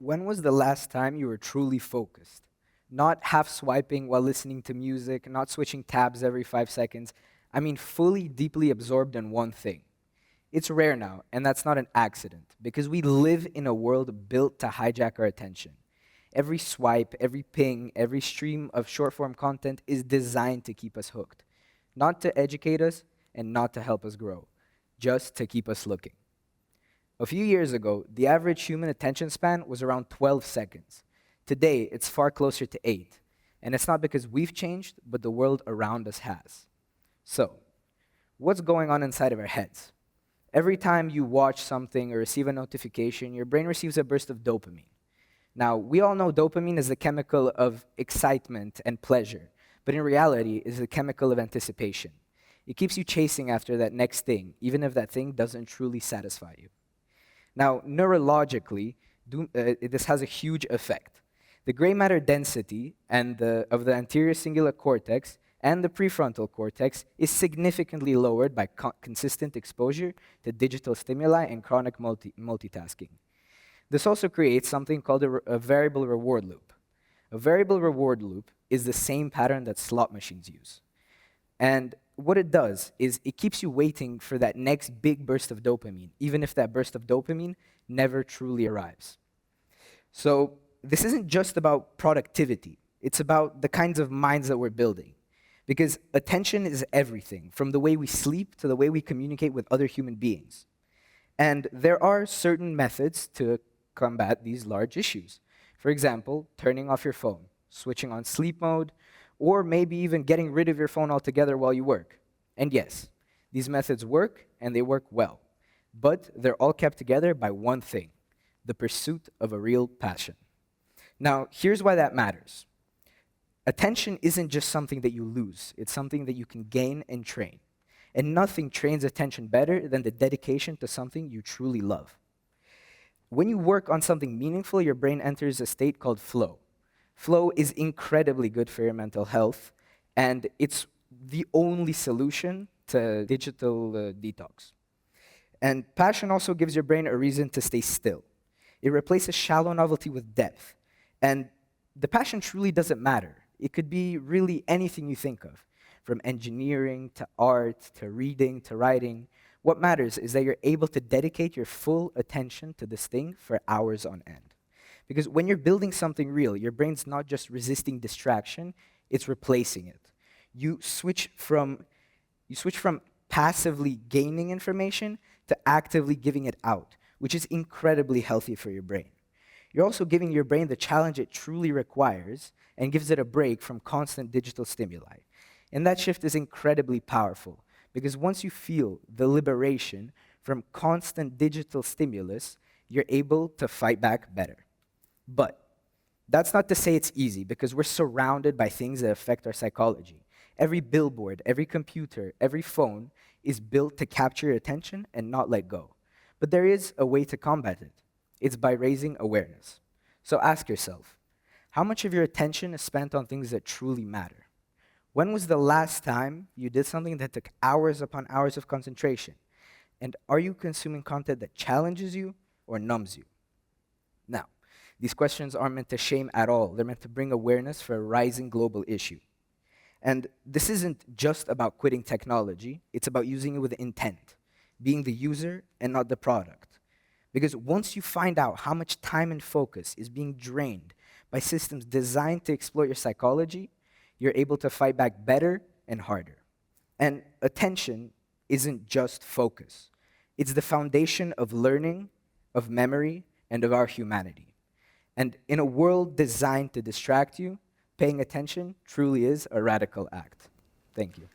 When was the last time you were truly focused? Not half swiping while listening to music, not switching tabs every 5 seconds. I mean, fully, deeply absorbed in one thing. It's rare now, and that's not an accident, because we live in a world built to hijack our attention. Every swipe, every ping, every stream of short form content is designed to keep us hooked, not to educate us and not to help us grow, just to keep us looking. A few years ago, the average human attention span was around 12 seconds. Today, it's far closer to 8. And it's not because we've changed, but the world around us has. So, what's going on inside of our heads? Every time you watch something or receive a notification, your brain receives a burst of dopamine. Now, we all know dopamine is the chemical of excitement and pleasure, but in reality, is the chemical of anticipation. It keeps you chasing after that next thing, even if that thing doesn't truly satisfy you. Now, neurologically, this has a huge effect. The gray matter density of the anterior cingulate cortex and the prefrontal cortex is significantly lowered by consistent exposure to digital stimuli and chronic multitasking. This also creates something called a variable reward loop. A variable reward loop is the same pattern that slot machines use. And what it does is it keeps you waiting for that next big burst of dopamine, even if that burst of dopamine never truly arrives. So this isn't just about productivity. It's about the kinds of minds that we're building. Because attention is everything, from the way we sleep to the way we communicate with other human beings. And there are certain methods to combat these large issues. For example, turning off your phone, switching on sleep mode, or maybe even getting rid of your phone altogether while you work. And yes, these methods work, and they work well. But they're all kept together by one thing: the pursuit of a real passion. Now, here's why that matters. Attention isn't just something that you lose, it's something that you can gain and train. And nothing trains attention better than the dedication to something you truly love. When you work on something meaningful, your brain enters a state called flow. Flow is incredibly good for your mental health, and it's the only solution to digital detox. And passion also gives your brain a reason to stay still. It replaces shallow novelty with depth. And the passion truly doesn't matter. It could be really anything you think of, from engineering to art to reading to writing. What matters is that you're able to dedicate your full attention to this thing for hours on end. Because when you're building something real, your brain's not just resisting distraction, it's replacing it. You switch from passively gaining information to actively giving it out, which is incredibly healthy for your brain. You're also giving your brain the challenge it truly requires and gives it a break from constant digital stimuli. And that shift is incredibly powerful because once you feel the liberation from constant digital stimulus, you're able to fight back better. But that's not to say it's easy because we're surrounded by things that affect our psychology. Every billboard, every computer, every phone is built to capture your attention and not let go. But there is a way to combat it. It's by raising awareness. So ask yourself, how much of your attention is spent on things that truly matter? When was the last time you did something that took hours upon hours of concentration? And are you consuming content that challenges you or numbs you? Now, these questions aren't meant to shame at all. They're meant to bring awareness for a rising global issue. And this isn't just about quitting technology, it's about using it with intent, being the user and not the product. Because once you find out how much time and focus is being drained by systems designed to exploit your psychology, you're able to fight back better and harder. And attention isn't just focus. It's the foundation of learning, of memory, and of our humanity. And in a world designed to distract you, paying attention truly is a radical act. Thank you.